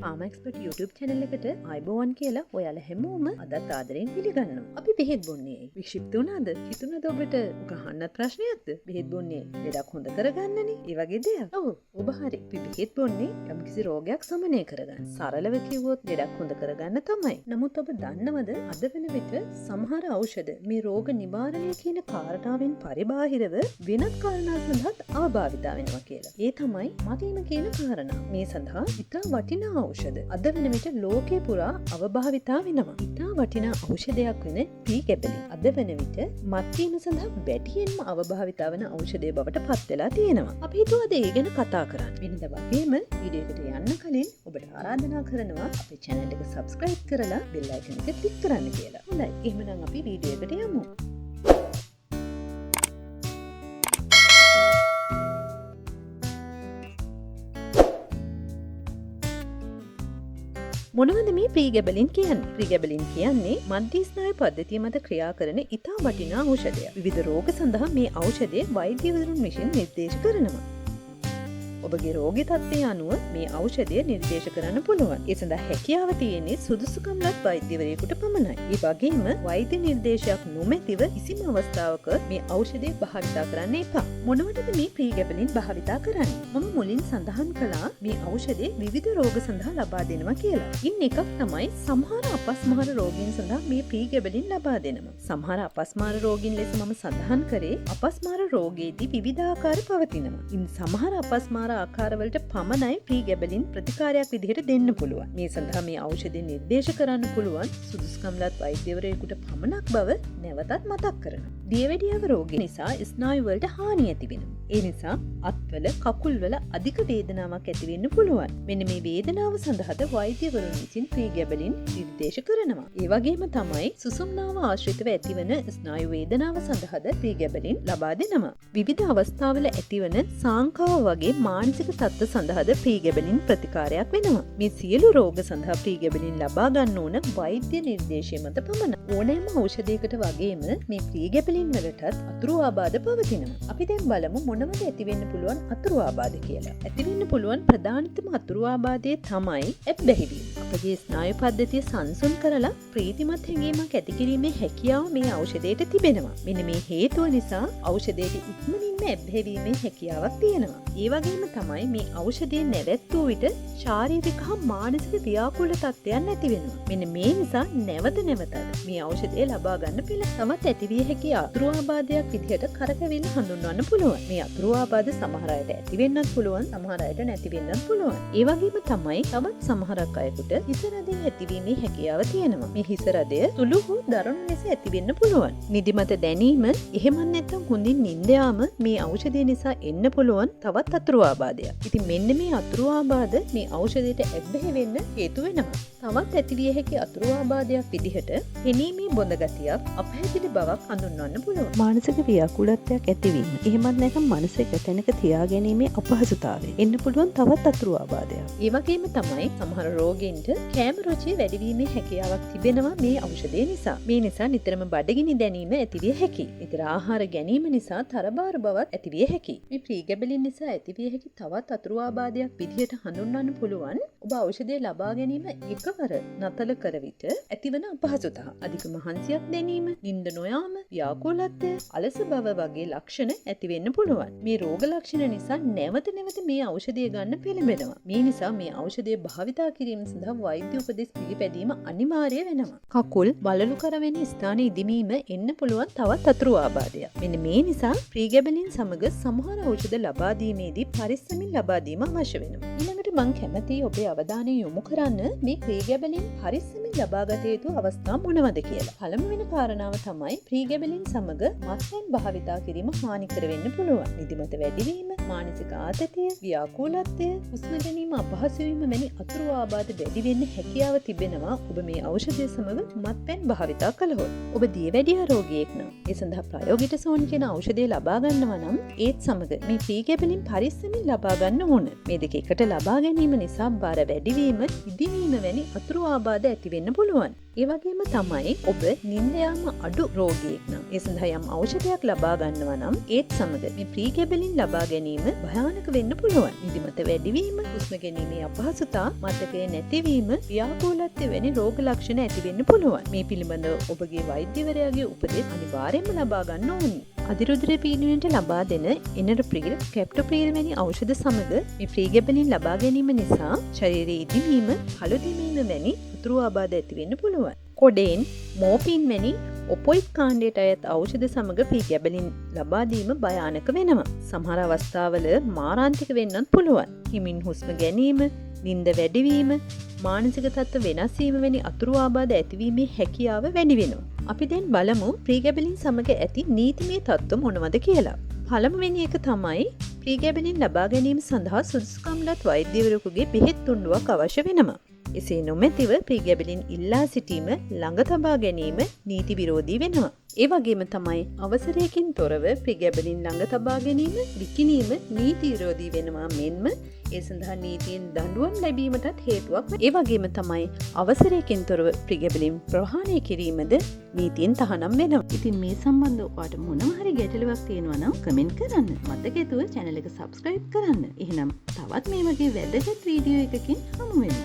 පාමක්ස්පර්ට් YouTube channel එකට ආයුබෝවන් කියලා ඔයාලා හැමෝම අදත් ආදරෙන් පිළිගන්නවා. අපි බෙහෙත් බොන්නේ ඇයි? වික්ෂිප්ත වුණාද? හිතුණාද ඔබට ගහන්න ප්‍රශ්නයක්ද? බෙහෙත් බොන්නේ ලෙඩක් හොඳ කරගන්නනේ. ඒ වගේ දෙයක්. ඔව්. ඔබ හරි. අපි බෙහෙත් බොන්නේ යම්කිසි රෝගයක් සමනය කරගන්න. සරලව කිව්වොත් ලෙඩක් හොඳ කරගන්න තමයි. නමුත් ඔබ දන්නවද අද වෙන විට සමහර ඖෂධ මේ රෝග නිවාරණය කියන කාරණාවෙන් පරිබාහිරව වෙනත් කාරණා සඳහා ආභාවිතා වෙනවා කියලා. ඒ තමයි මතීම කියන කාරණා. මේ සඳහා ඉතා වටිනා ඖෂධ අද වෙන විට ලෝකේ පුරා අවභාවිතා වෙනවා. ඉතා වටිනා ඖෂධයක් වෙන ප්‍රීගැබලින් අද වෙන විට මත්වීම සඳහා වැඩියෙන්ම අවභාවිතා වෙන ඖෂධය බවට පත් වෙලා තියෙනවා. අපි හිතුවා අද ඒ ගැන කතා කරන්න. වෙනද වගේම වීඩියෝ එකට යන්න කලින් ඔබට ආරාධනා කරනවා අපේ channel එක subscribe කරලා bell icon එක click කරන්න කියලා. හොඳයි. එහෙනම් අපි වීඩියෝ එකට යමු. මොනවද මේ ප්‍රීගැබලින් කියන්නේ? ප්‍රීගැබලින් කියන්නේ මධ්‍ය ස්නායු පද්ධතිය මත ක්‍රියා කරන ඉතා වටිනා ඖෂධයක්. විවිධ රෝග සඳහා මේ ඖෂධය වෛද්‍යවරුන් විසින් නිර්දේශ කරනවා. ඔබගේ රෝගී තත්ත්වය අනුව මේ ඖෂධය නිර්දේශ කරන්න පුළුවන්. ඒ සඳහා හැකියාව තියෙන්නේ සුදුසුකම්ලත් වෛද්‍යවරයෙකුට පමණයි. ඒ වගේම වෛද්‍ය නිර්දේශයක් නොමැතිව කිසිම අවස්ථාවක මේ ඖෂධය භාවිතා කරන්න එපා. මොනවටද මේ ප්‍රීගැබලින් භාවිතා කරන්නේ? මම මුලින් සඳහන් කළා මේ ඖෂධය විවිධ රෝග සඳහා ලබා දෙනවා කියලා. ඉන් එකක් තමයි සමහර අපස්මාර රෝගීන් සඳහා මේ ප්‍රීගැබලින් ලබා දෙනවා. සමහර අපස්මාර රෝගීන් ලෙස මම සඳහන් කරේ අපස්මාර රෝගයේදී විවිධාකාර පවතිනවා. ඉන් සමහර අපස්මාර ආකාරවලට පමණයි ප්‍රීගැබලින් ප්‍රතිකාරයක් විදිහට දෙන්න පුළුවන්. මේ සඳහා මේ ඖෂධය නිර්දේශ කරන්න පුළුවන් සුදුසුකම්ලත් වෛද්‍යවරයෙකුට පමණක් බව නැවතත් මතක් කරනවා. දියවැඩියාව රෝගය නිසා ස්නායු වලට හානිය ඇති වෙනවා. ඒ නිසා අත්වල කකුල්වල අධික වේදනාවක් ඇති වෙන්න පුළුවන්. මෙන්න මේ වේදනාව සඳහාද වෛද්‍යවරුන් විසින් ප්‍රීගැබලින් නිර්දේශ කරනවා. ඒ වගේම තමයි සුසුම්නාව ආශ්‍රිතව ඇතිවන ස්නායු වේදනාව සඳහාද ප්‍රීගැබලින් ලබා දෙනවා. විවිධ අවස්ථාවල ඇතිවන සාංකාව වගේ මානසික තත්ත්ව සඳහාද ප්‍රීගැබලින් ප්‍රතිකාරයක් වෙනවා. මේ සියලු රෝග සඳහා ප්‍රීගැබලින් ලබා ගන්න ඕන වෛද්‍ය නිර්දේශය මත පමණයි. ඕනෑම ඖෂධයකට වගේම මේ ප්‍රීගැබලින් වලටත් අතුරු ආබාධ පවතිනවා. අපි දැන් බලමු මොනවද ඇති වෙන්න පුළුවන් අතුරු ආබාධ කියලා. ඇති වෙන්න පුළුවන් ප්‍රධානතම අතුරු ආබාධය තමයි ඇබ්බැහිවීම. අපගේ ස්නායු පද්ධතිය සංසුන් කරලා ප්‍රීතිමත් හැඟීමක් ඇති කිරීමේ හැකියාව මේ ඖෂධයට තිබෙනවා. මෙන්න මේ හේතුව නිසා ඖෂධයට ඉක්මනින්ම ඇබ්බැහිවීමේ හැකියාවක් තියෙනවා. ඒ වගේම තමයි මේ ඖෂධය නැවැත්වූ විට ශාරීරික හා මානසික ව්‍යාකූල තත්ත්වයන් ඇති වෙනවා. මෙන්න මේ නිසා නැවත නැවතත් මේ ඖෂධය ලබා ගන්න පෙළ තවත් ඇතිවිය හැකි අතුරු ආබාධයක් විදිහට කරකැවිල්ල හඳුන්වන්න පුළුවන්. මේ අතුරු ආබාධ සමහර අයට ඇති වෙන්නත් පුළුවන්, සමහර අයට නැති වෙන්නත් පුළුවන්. ඒ වගේම තමයි තවත් සමහරක් අයෙකුට හිස රදේ ඇතිවීමේ හැකියාව තියෙනවා. මේ හිස රදය සුළු හෝ දරුණු ලෙස ඇති වෙන්න පුළුවන්. නිදිමත දැනීම, එහෙම නැත්නම් හොඳින් නිින්ද යාම මේ ඖෂධය නිසා එන්න පුළුවන් තවත් අතුරු ආබාධයක්. ඉතින් මෙන්න මේ අතුරු ආබාධ මේ ඖෂධයට ඇබ්බැහි වෙන්න හේතු වෙනවා. තවත් ඇතිවිය හැකි අතුරු ආබාධයක් විදිහට පෙනීමේ බොඳ ගතියක්, අපහැදිලි බවක් හඳුන්වන්න පුළුවන්. මානසික ව්‍යාකූලත්වයක් ඇතිවීම, එහෙමත් නැත්නම් මනසක තැනක තියාගැනීමේ අපහසුතාවය එන්න පුළුවන් තවත් අතුරු ආබාධයක්. ඒ වගේම තමයි සමහර රෝගීන්ට කැම රුචිය වැඩිවීමේ හැකියාවක් තිබෙනවා මේ ඖෂධය නිසා. මේ නිසා නිතරම බඩගිනි දැනීම ඇතිවිය හැකියි. නිතර ආහාර ගැනීම නිසා තරබාර බවක් ඇතිවිය හැකියි. මේ ප්‍රීගැබලින් නිසා ඇතිවිය හැකි තවත් අතුරු ආබාධයක් විදිහට හඳුන්වන්න පුළුවන් ඔබ ඖෂධය ලබා ගැනීම එකවර නතර කර විට ඇතිවන අපහසුතාව, අධික මහන්සියක් දැනීම, නිින්ද නොයාම, ව්‍යාකූලත්වය, අලස බව වගේ ලක්ෂණ ඇති වෙන්න පුළුවන්. මේ රෝග ලක්ෂණ නිසා නැවත නැවත මේ ඖෂධය ගන්න පෙළඹෙනවා. මේ නිසා මේ ඖෂධය භාවිතා කිරීම සඳහා වෛද්‍ය උපදෙස් පිළිපැදීම අනිවාර්ය වෙනවා. කකුල් වලලු කරවැනි ස්ථාන ඉදිමීම එන්න පුළුවන් තවත් අතුරු ආබාධයක්. මෙන්න මේ නිසා ප්‍රීගැබලින් සමග සමහර ඖෂධ ලබා දීමේදී පරිස්සමින් ලබා දීම අවශ්‍ය වෙනවා. ඊළඟට මම කැමතියි ඔබේ අවධානය යොමු කරන්න මේ ප්‍රීගැබලින් පරිස්සමින් ලබා ගත යුතු අවස්ථා මොනවද කියලා. පළමුවෙනි කාරණාව තමයි ප්‍රීගැබලින් සමග මත්පැන් භාවිතා කිරීම හානිකර වෙන්න පුළුවන්. නිදිමත වැඩිවීම, මානසික ආතතිය, ව්‍යාකූලත්වය, හුස්ම ගැනීම අපහසු වීම වැනි අතුරු ආබාධ වැඩි වෙන්න හැකියාව තිබෙනවා ඔබ මේ ඖෂධය සමග මත්පැන් භාවිතා කළහොත්. ඔබ දියවැඩියා රෝගියෙක් නම් ඒ සඳහා ප්‍රයෝගිටසෝන් කියන ඖෂධය ලබා ගන්නවා නම් ඒත් සමග මේ ප්‍රීගැබලින් පරිස්සමින් ලබා ගන්න ඕන. මේ දෙක එකට ලබා ගැනීම නිසා බර වැඩිවීම, ඉදිවීම වැනි අතුරු ආබාධ ඇති වෙන්න පුළුවන්. ඒ වගේම තමයි ඔබ නිින්ද යාම අඩු රෝගියෙක් නම් ඒ සඳහා යම් ඖෂධයක් ලබා ගන්නවා නම් ඒත් සමග මේ ප්‍රීගැබලින් ලබා ගැනීම භයානක වෙන්න පුළුවන්. නිදිමත වැඩිවීම, හුස්ම ගැනීමේ අපහසුතා, මතකය නැතිවීම, ව්‍යාකූලත්වය වැනි රෝග ලක්ෂණ ඇති වෙන්න පුළුවන්. මේ පිළිබඳව ඔබගේ වෛද්‍යවරයාගේ උපදෙස් අනිවාර්යයෙන්ම ලබා ගන්න ඕනි. අධිරුධිර පීඩනයට ලබා දෙන එනරප්‍රීල්, කැප්ටොප්‍රීල් වැනි ඖෂධ සමග මේ ප්‍රීගැබලින් ලබා ගැනීම නිසා ශරීරයේ ඉදිමීම, කළු දිමීම වැනි උතුරු ආබාධ ඇති වෙන්න පුළුවන්. කොඩේන්, මෝෆින් වැනි ඔපොයිඩ් කාණ්ඩයට අයත් ඖෂධ සමග ප්‍රීගැබලින් ලබා දීම භයානක වෙනවා. සමහර අවස්ථාවල මාරාන්තික වෙන්නත් පුළුවන්. හිමින් හුස්ම ගැනීම, නිින්ද වැඩිවීම, මානසික තත්ත්ව වෙනස් වීම වැනි අතුරු ආබාධ ඇතිවීමේ හැකියාව වැඩි වෙනවා. අපි දැන් බලමු ප්‍රීගැබලින් සමග ඇති නීතිමය තත්ත්ව මොනවද කියලා. පළමුවෙනි එක තමයි ප්‍රීගැබලින් ලබා ගැනීම සඳහා සුදුසුකම්ලත් වෛද්‍යවරයෙකුගේ බෙහෙත් තුණ්ඩුවක් අවශ්‍ය වෙනවා. එසේ නොමැතිව ප්‍රීගැබලින් ඉල්ලා සිටීම, ළඟ තබා ගැනීම නීති විරෝධී වෙනවා. ඒ වගේම තමයි අවසරයකින් තොරව ප්‍රීගැබලින් ළඟ තබා ගැනීම, විකිණීම නීති විරෝධී වෙනවා මෙන්ම ඒ සඳහා නීතියෙන් දඬුවම් ලැබීමටත් හේතුවක්. ඒ වගේම තමයි අවසරයකින් තොරව ප්‍රීගැබලින් ප්‍රහාණය කිරීමද නීතියෙන් තහනම් වෙනවා. ඉතින් මේ සම්බන්ධව ඔයාලට මොනවා හරි ගැටලුවක් තියෙනවා නම් කමෙන්ට් කරන්න. මතකයිතුව channel එක subscribe කරන්න. එහෙනම් තවත් මේ වගේ වැදගත් වීඩියෝ එකකින් හමු වෙමු.